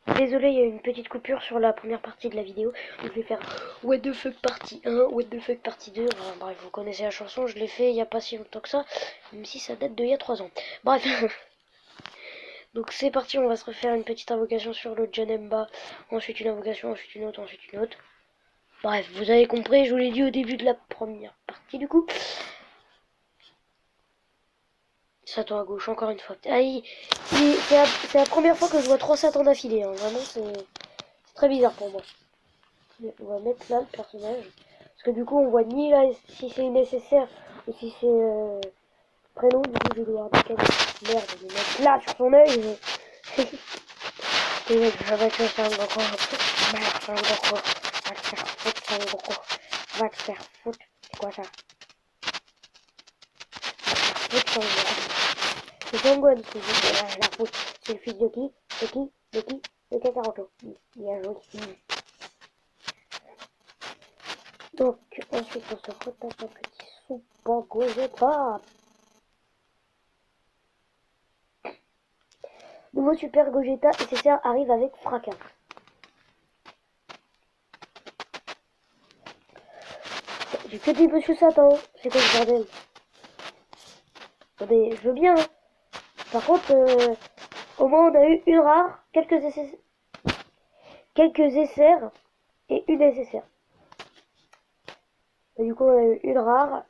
Désolé, il y a eu une petite coupure sur la première partie de la vidéo. Donc je vais faire What the fuck partie 1, What the fuck partie 2. Bref, vous connaissez la chanson, je l'ai fait il n'y a pas si longtemps que ça, même si ça date d'il y a 3 ans. Bref. Donc c'est parti, on va se refaire une petite invocation sur le Janemba. Ensuite une invocation, ensuite une autre, ensuite une autre. Bref, vous avez compris, je vous l'ai dit au début de la première partie du coup. Satan à gauche, encore une fois. Ah, c'est la première fois que je vois 3 Satan d'affilée. Hein. Vraiment, c'est très bizarre pour moi. On va mettre là le personnage. Parce que du coup, on voit ni là si c'est nécessaire ou si c'est prénom. Du coup, je vais devoir décaler. Merde, je vais mettre là sur son œil. Et je vais te faire Goku. Merde, c'est un Goku. Va te faire foutre, c'est un Goku. Va te faire foutre. C'est quoi ça? C'est Sangohan, c'est la faute. C'est le fils de qui? De qui? De qui? De Kakaroto. Bien joué. Donc, ensuite, on se retape un petit Super Gogeta. Nouveau Super Gogeta SSR arrive avec fracas. J'ai que des monsieur Satan. C'est quoi ce bordel? Attendez, je veux bien. Hein. Par contre, au moins on a eu une rare, quelques SR et une SSR. Et du coup, on a eu une rare.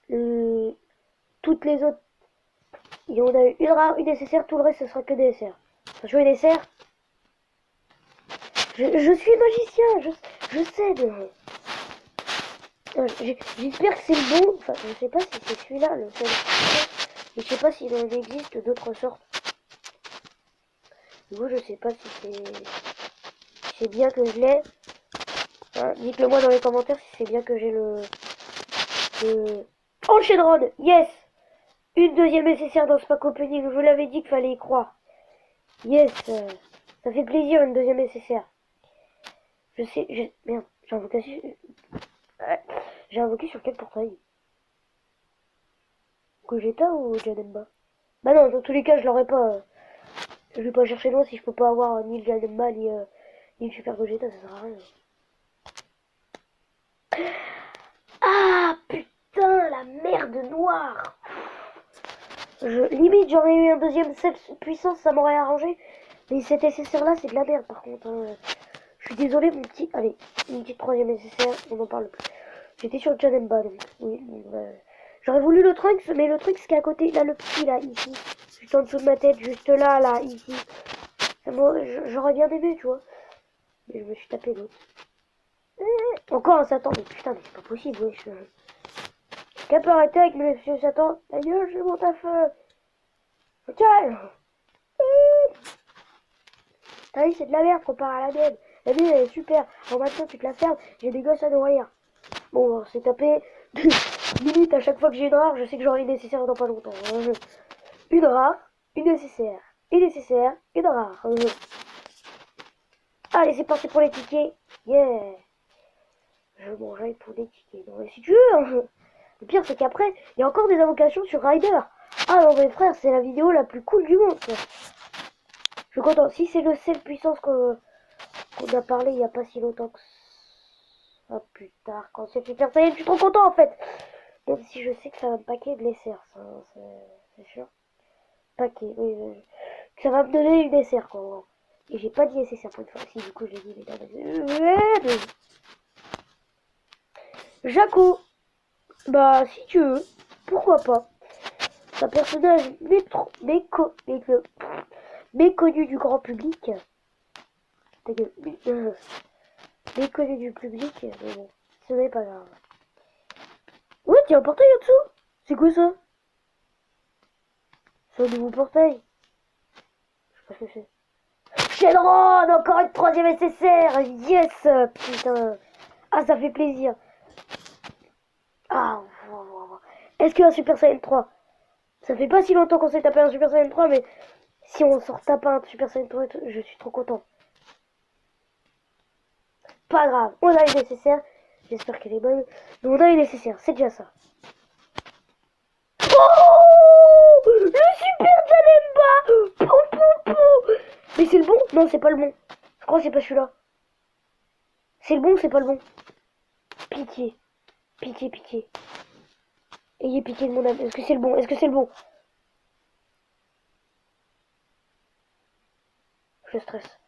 Toutes les autres. Et on a eu une rare, une SSR, tout le reste ce sera que des SR. Attention, une SR. Je suis magicien, je sais de. J'espère que c'est le bon. Enfin, je sais pas si c'est celui-là, le seul. Je sais pas s'il en existe d'autres sortes. Du coup, je sais pas si c'est bien que je l'ai. Hein, dites-le moi dans les commentaires si c'est bien que j'ai le Enchaîneron, yes. Une deuxième nécessaire dans ce pack opening. Je vous l'avais dit qu'il fallait y croire. Yes, ça fait plaisir une deuxième nécessaire. Je sais, merde, j'ai invoqué sur quel portail? Gogeta ou Janemba? Bah non, dans tous les cas, je l'aurais pas. Je vais pas chercher loin si je peux pas avoir ni le Janemba ni le Super Gogeta, ça sert à rien. Ah putain, la merde noire. Limite, j'aurais eu un deuxième puissance, ça m'aurait arrangé. Mais cet SSR là, c'est de la merde par contre. Hein. Je suis désolé, mon petit. Allez, une petite troisième SSR, on en parle plus. J'étais sur Janemba donc. Oui, j'aurais voulu le Trunks, mais le Trunks qui est à côté, là, le petit là, ici. Juste en dessous de ma tête, juste là, là, ici. J'aurais bien aimé, tu vois. Mais je me suis tapé l'autre. Encore un Satan, mais putain, mais c'est pas possible, wesh. Qu'à peut arrêter avec monsieur Satan? Ta gueule, je monte à feu. Ok. T'as vu, c'est de la merde comparé à la mienne. La mienne, elle est super. Alors maintenant, tu te la fermes, j'ai des gosses à nourrir. Bon, c'est tapé. Limite, à chaque fois que j'ai une rare, je sais que j'aurai une nécessaire dans pas longtemps. Une rare, une nécessaire, une nécessaire, une rare. Allez, c'est parti pour les tickets. Yeah. Je mangeais pour des tickets. Non, mais si tu veux. Hein. Le pire, c'est qu'après, il y a encore des invocations sur Rider. Ah non, mais frère, c'est la vidéo la plus cool du monde. Quoi. Je suis content. Si c'est le seul puissance qu'on a parlé il n'y a pas si longtemps que ça. Plus tard, quand c'est Super Saiyan, je suis trop content en fait. Même si je sais que ça va me paquer de l'essai, c'est sûr. Paquet, oui. Ça va me donner une essai, quoi. Et j'ai pas dit SSR pour une fois. Si, du coup, j'ai dit les Jaco. Bah, si tu veux. Pourquoi pas. C'est un personnage méconnu du grand public. Ta gueule. Méconnu du public. Mais bon, ce n'est pas grave. Ouais, il y a un portail en dessous. C'est quoi ça? C'est un nouveau portail. Je sais pas ce que c'est. Shenron, encore une troisième SSR. Yes, putain. Ah, ça fait plaisir. Ah, est-ce qu'un Super Saiyan 3? Ça fait pas si longtemps qu'on s'est tapé un Super Saiyan 3, mais si on sort tape un Super Saiyan 3, je suis trop content. Pas grave, on a une nécessaire. J'espère qu'elle est bonne. Mais on a une nécessaire, c'est déjà ça. Oh, le Super Janemba. Mais c'est le bon? Non, c'est pas le bon. Je crois que c'est pas celui-là. C'est le bon ou c'est pas le bon? Pitié. Pitié, pitié. Ayez pitié de mon âme. Est-ce que c'est le bon? Est-ce que c'est le bon? Je stresse.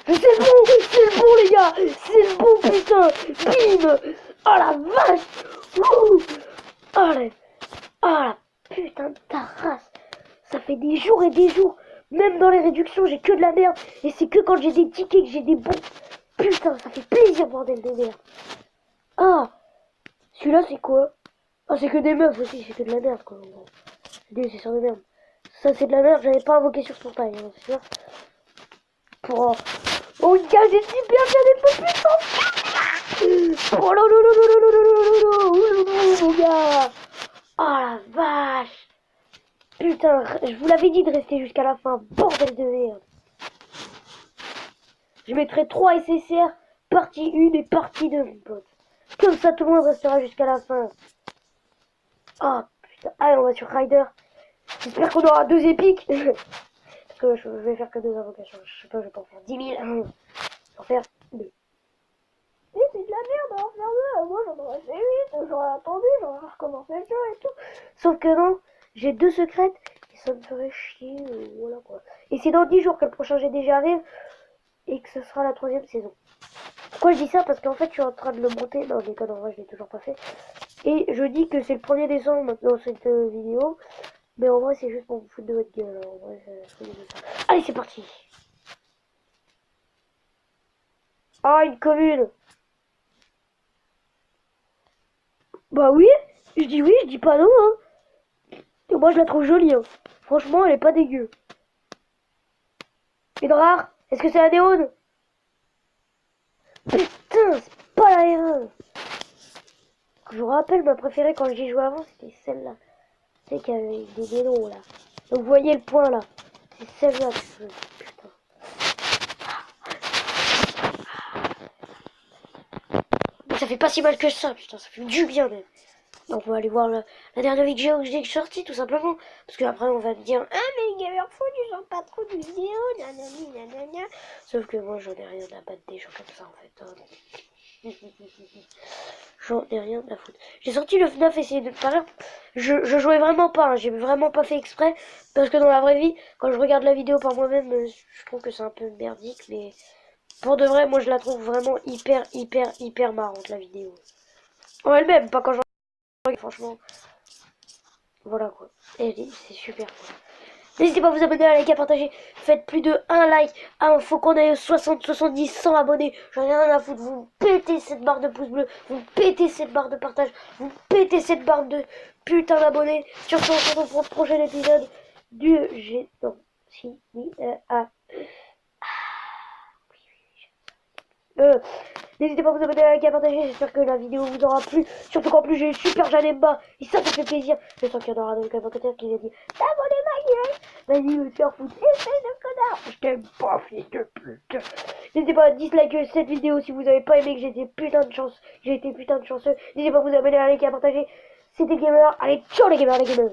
C'est le bon! C'est le bon, les gars! C'est le bon, putain! Bim! Oh la vache! Ouh! Oh la... Oh la putain de ta race! Ça fait des jours et des jours. Même dans les réductions, j'ai que de la merde. Et c'est que quand j'ai des tickets que j'ai des bons. Putain, ça fait plaisir, bordel de merde. Ah! Celui-là, c'est quoi? Ah, c'est que des meufs aussi, c'est que de la merde, quoi. C'est sur de merde. Ça, c'est de la merde, j'avais pas invoqué sur son taille, hein, c'est sûr. Pour... Oh, gars, j'ai super bien des peu puissants. Oh là là là là là là là là, mon gars. Oh la vache. Putain, je vous l'avais dit de rester jusqu'à la fin, bordel de merde. Je mettrai 3 SSR, partie 1 et partie 2, mon pote. Comme ça, tout le monde restera jusqu'à la fin. Oh putain, allez, on va sur Rider. J'espère qu'on aura 2 épiques. Parce que je vais faire que 2 invocations. Je sais pas, je vais pas en faire 10 000. Je vais en faire 2. Mais c'est de la merde d'en faire 2. Moi, j'en aurais fait 8. J'aurais attendu, j'aurais recommencé le jeu et tout. Sauf que non, j'ai 2 secrètes. Et ça me ferait chier. Voilà quoi. Et c'est dans 10 jours que le prochain GDG arrive. Et que ce sera la 3e saison. Pourquoi je dis ça? Parce qu'en fait, je suis en train de le monter. Non, déconne, en vrai, je l'ai toujours pas fait. Et je dis que c'est le 1er décembre maintenant cette vidéo. Mais en vrai, c'est juste pour vous foutre de votre gueule. En vrai, allez, c'est parti. Ah, une commune. Bah oui, je dis oui, je dis pas non. Hein. Et moi, je la trouve jolie. Hein. Franchement, elle est pas dégueu. Une rare. Est-ce que c'est la néone? Putain, c'est pas la R1. Je vous rappelle, ma préférée quand j'y jouais avant, c'était celle-là. C'est qu'il y avait des délos là. Donc vous voyez le point là. C'est celle-là que je veux. Putain. Mais ça fait pas si mal que ça, putain, ça fait du bien même. Donc on va aller voir la dernière vidéo que j'ai sortie tout simplement. Parce qu'après on va me dire ah mais les gamers fous ils ont pas trop de vidéos, nanani nanana. Sauf que moi j'en ai rien à battre des gens comme ça en fait. Hein. J'en ai rien à foutre. J'ai sorti le FNAF essayer de paraître. Je jouais vraiment pas, hein. J'ai vraiment pas fait exprès. Parce que dans la vraie vie, quand je regarde la vidéo par moi-même, je trouve que c'est un peu merdique. Mais pour de vrai, moi je la trouve vraiment hyper marrante la vidéo. En elle-même, pas quand je regarde, franchement. Voilà quoi. Et c'est super quoi. N'hésitez pas à vous abonner, à liker, à partager. Faites plus de 1 like. Ah, faut qu'on aille aux 60, 70, 100 abonnés. J'en ai rien à foutre. Vous pétez cette barre de pouce bleu. Vous pétez cette barre de partage. Vous pétez cette barre de putain d'abonnés. Sur ce, on se retrouve pour le prochain épisode du G. Non, si, oui, n'hésitez pas à vous abonner, à liker, à partager. J'espère que la vidéo vous aura plu. Surtout qu'en plus, j'ai une super Janemba. Et ça fait plaisir. Je sens qu'il y en aura d'autres commentaires qui vont dire t'abonner ma gueule. Vas-y, me faire foutre. Espèce de connard. Je t'aime pas, fille de pute. N'hésitez pas à disliker cette vidéo si vous avez pas aimé que j'ai été putain de chance. J'ai été putain de chanceux. N'hésitez pas à vous abonner, à liker, à partager. C'était Gamer. Allez, ciao les gamers, les gamers.